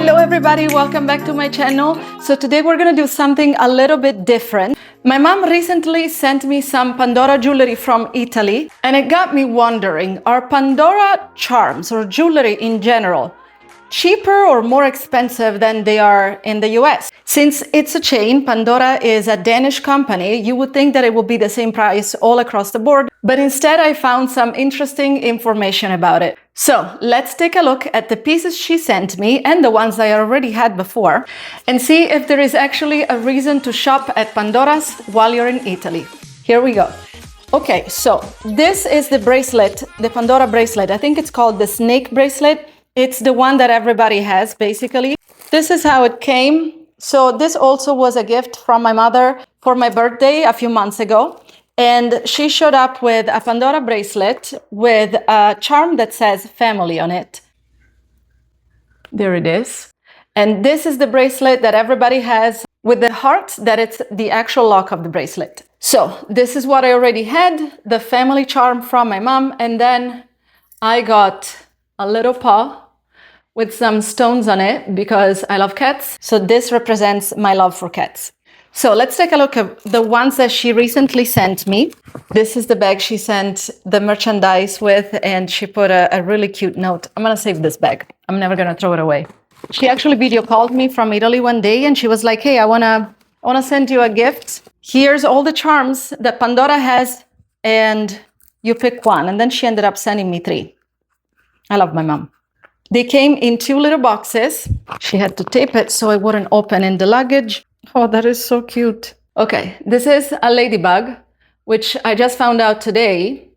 Hello everybody, welcome back to my channel. So today we're gonna do something a little bit different. My mom recently sent me some Pandora jewelry from Italy, and it got me wondering, are Pandora charms or jewelry in general cheaper or more expensive than they are in the US? Since it's a chain, Pandora is a Danish company, you would think that it would be the same price all across the board, but instead I found some interesting information about it. So let's take a look at the pieces she sent me and the ones I already had before and see if there is actually a reason to shop at Pandora's while you're in Italy. Here we go. Okay, so this is the bracelet, the Pandora bracelet. I think it's called the snake bracelet. It's the one that everybody has, basically. This is how it came. So this also was a gift from my mother for my birthday a few months ago. And she showed up with a Pandora bracelet with a charm that says family on it. There it is. And this is the bracelet that everybody has with the heart that it's the actual lock of the bracelet. So this is what I already had, the family charm from my mom. And then I got a little paw with some stones on it because I love cats. So this represents my love for cats. So let's take a look at the ones that she recently sent me. This is the bag she sent the merchandise with, and she put a really cute note. I'm gonna save this bag. I'm never gonna throw it away. She actually video called me from Italy one day and she was like, hey, I wanna send you a gift. Here's all the charms that Pandora has and you pick one. And then she ended up sending me 3. I love my mom. They came in 2 little boxes. She had to tape it so it wouldn't open in the luggage. Oh, that is so cute. Okay, this is a ladybug, which I just found out today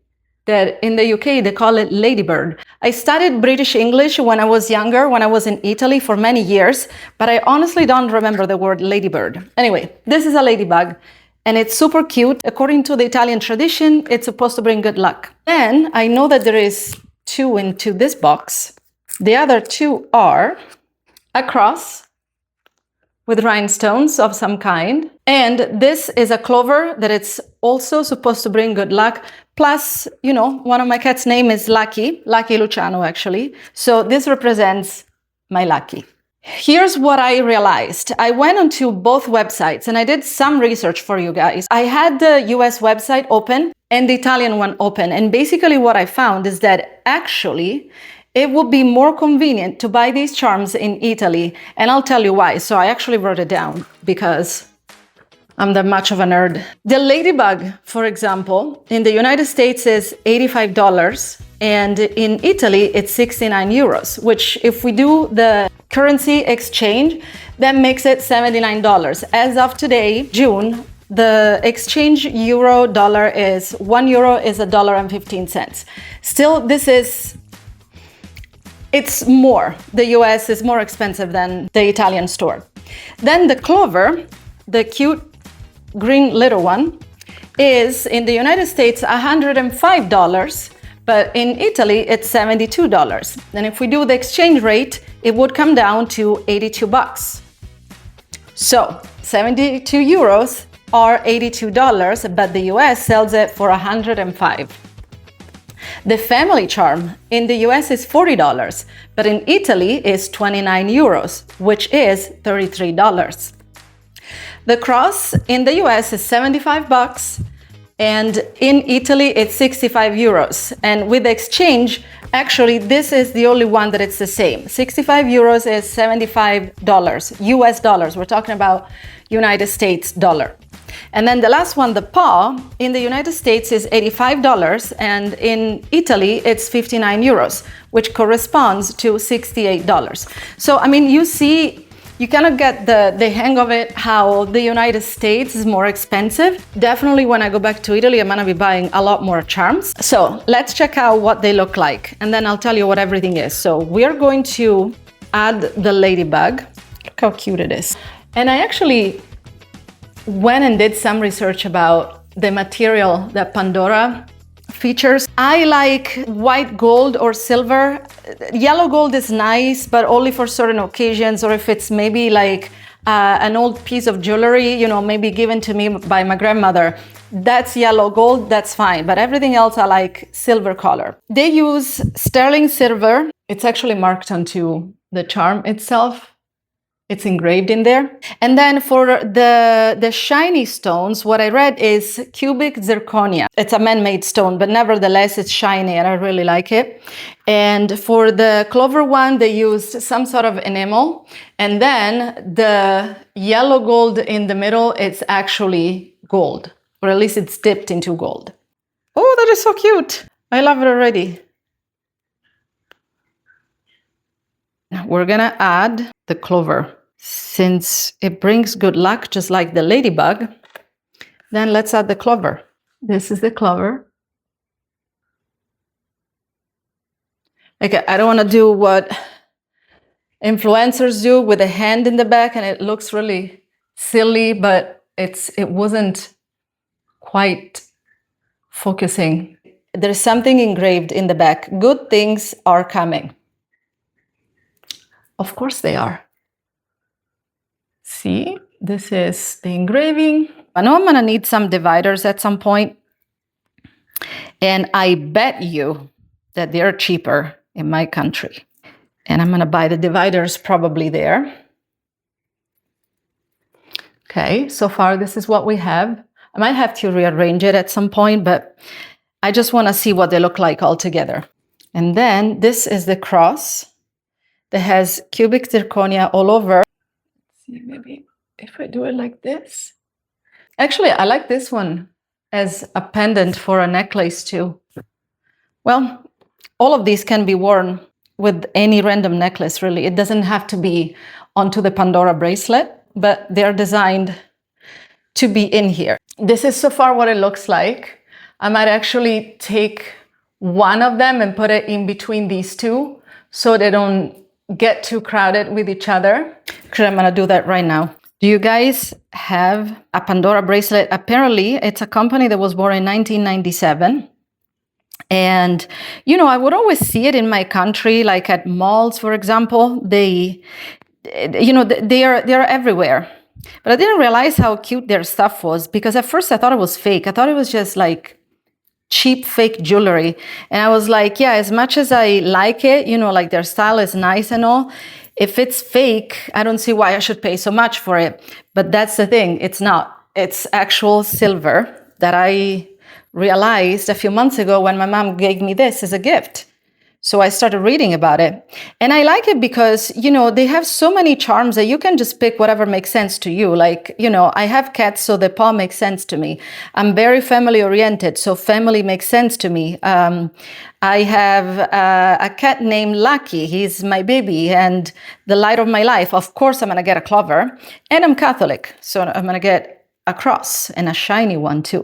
that in the UK they call it ladybird. I studied British English when I was younger, when I was in Italy for many years, but I honestly don't remember the word ladybird. Anyway, this is a ladybug and it's super cute. According to the Italian tradition, it's supposed to bring good luck. Then I know that there is 2 into this box. The other 2 are a cross with rhinestones of some kind. And this is a clover that it's also supposed to bring good luck. Plus, you know, one of my cats' name is Lucky Luciano, actually. So this represents my Lucky. Here's what I realized. I went onto both websites and I did some research for you guys. I had the US website open and the Italian one open. And basically what I found is that actually it would be more convenient to buy these charms in Italy, and I'll tell you why. So I actually wrote it down because I'm that much of a nerd. The ladybug, for example, in the United States is $85, and in Italy it's 69 euros, which if we do the currency exchange, that makes it $79. As of today, June, the exchange euro-dollar is €1 is $1.15. Still, it's more. The US is more expensive than the Italian store. Then the clover, the cute green little one, is in the United States $105, but in Italy it's $72. And if we do the exchange rate, it would come down to 82 bucks. So 72 euros are $82, but the US sells it for 105. The family charm in the US is $40, but in Italy is 29 euros, which is $33. The cross in the US is 75 bucks, and in Italy it's 65 euros. And with the exchange, actually this is the only one that it's the same. 65 euros is $75, US dollars. We're talking about United States dollar. And then the last one, the paw, in the United States is $85 and in Italy it's 59 euros, which corresponds to $68. So, I mean, you see, you kind of get the hang of it, how the United States is more expensive. Definitely when I go back to Italy, I'm gonna be buying a lot more charms. So let's check out what they look like and then I'll tell you what everything is. So we're going to add the ladybug. Look how cute it is. And I actually went and did some research about the material that Pandora features. I like white gold or silver. Yellow gold is nice, but only for certain occasions, or if it's maybe like an old piece of jewelry, you know, maybe given to me by my grandmother. That's yellow gold, that's fine. But everything else I like silver color. They use sterling silver. It's actually marked onto the charm itself. It's engraved in there. And then for the shiny stones, what I read is cubic zirconia. It's a man-made stone, but nevertheless, it's shiny and I really like it. And for the clover one, they used some sort of enamel. And then the yellow gold in the middle, it's actually gold, or at least it's dipped into gold. Oh, that is so cute. I love it already. Now we're gonna add the clover. Since it brings good luck, just like the ladybug, then let's add the clover. This is the clover. Okay, I don't want to do what influencers do with a hand in the back, and it looks really silly, but it wasn't quite focusing. There's something engraved in the back. Good things are coming. Of course they are. See, this is the engraving. I know I'm gonna need some dividers at some point, and I bet you that they're cheaper in my country. And I'm gonna buy the dividers probably there. Okay, so far this is what we have. I might have to rearrange it at some point, but I just wanna see what they look like all together. And then this is the cross that has cubic zirconia all over. See, maybe if I do it like this. Actually, I like this one as a pendant for a necklace too. Well, all of these can be worn with any random necklace, really. It doesn't have to be onto the Pandora bracelet, but they're designed to be in here. This is so far what it looks like. I might actually take one of them and put it in between these two so they don't get too crowded with each other. Actually, I'm gonna do that right now. Do you guys have a Pandora bracelet? Apparently, it's a company that was born in 1997. And, you know, I would always see it in my country, like at malls, for example. They are everywhere. But I didn't realize how cute their stuff was, because at first I thought it was fake. I thought it was just like cheap fake jewelry. And I was like, yeah, as much as I like it, you know, like their style is nice and all, if it's fake, I don't see why I should pay so much for it. But that's the thing, it's not. It's actual silver that I realized a few months ago when my mom gave me this as a gift. So I started reading about it. And I like it because, you know, they have so many charms that you can just pick whatever makes sense to you. Like, you know, I have cats, so the paw makes sense to me. I'm very family oriented, so family makes sense to me. I have a cat named Lucky. He's my baby and the light of my life. Of course, I'm going to get a clover. And I'm Catholic, so I'm going to get a cross, and a shiny one too.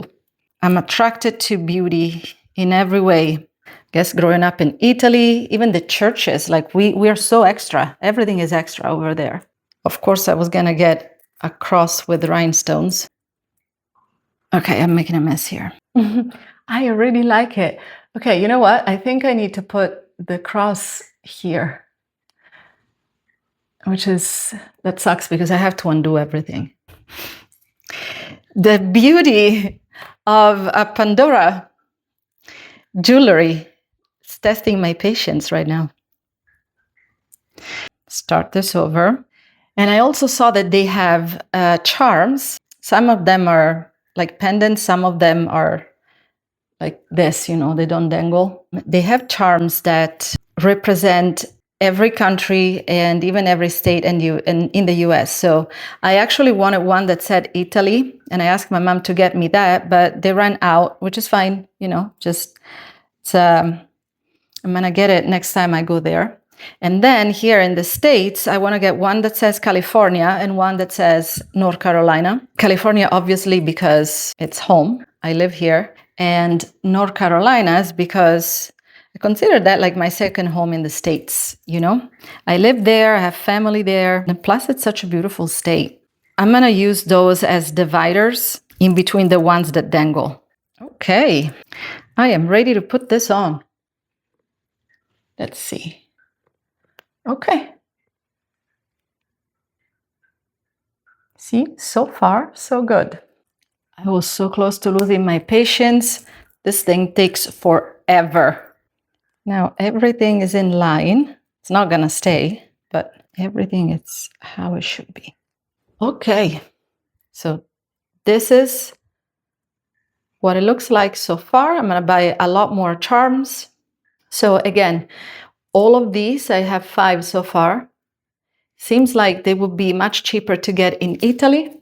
I'm attracted to beauty in every way. I guess growing up in Italy, even the churches, like we are so extra. Everything is extra over there. Of course, I was gonna get a cross with rhinestones. Okay, I'm making a mess here. I really like it. Okay, you know what? I think I need to put the cross here, that sucks because I have to undo everything. The beauty of a Pandora jewelry. It's testing my patience right now. Start this over. And I also saw that they have charms. Some of them are like pendants. Some of them are like this, you know, they don't dangle. They have charms that represent every country and even every state in the US. So I actually wanted one that said Italy, and I asked my mom to get me that, but they ran out, which is fine, you know, just I'm gonna get it next time I go there. And then here in the States, I wanna get one that says California and one that says North Carolina. California, obviously, because it's home, I live here. And North Carolina is because I consider that like my second home in the States, you know? I live there, I have family there, and plus it's such a beautiful state. I'm gonna use those as dividers in between the ones that dangle. Okay, I am ready to put this on. Let's see. Okay. See, so far, so good. I was so close to losing my patience. This thing takes forever. Now everything is in line. It's not gonna stay, but everything is how it should be. Okay, so this is what it looks like so far. I'm gonna buy a lot more charms. So again, all of these, I have 5 so far. Seems like they would be much cheaper to get in Italy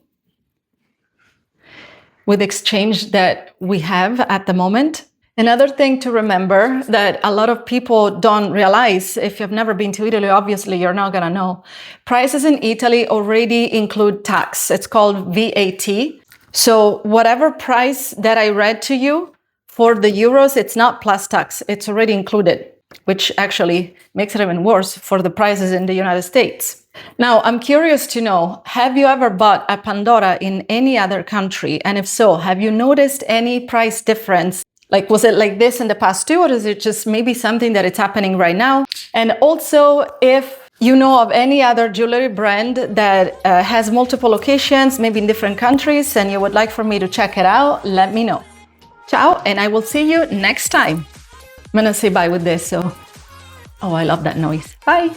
with exchange that we have at the moment. Another thing to remember that a lot of people don't realize, if you've never been to Italy, obviously you're not gonna know. Prices in Italy already include tax. It's called VAT. So whatever price that I read to you for the euros, it's not plus tax. It's already included, which actually makes it even worse for the prices in the United States. Now, I'm curious to know, have you ever bought a Pandora in any other country? And if so, have you noticed any price difference? Like, was it like this in the past too, or is it just maybe something that it's happening right now? And also, if you know of any other jewelry brand that has multiple locations, maybe in different countries, and you would like for me to check it out, let me know. Ciao, and I will see you next time. I'm gonna say bye with this, so... Oh, I love that noise. Bye!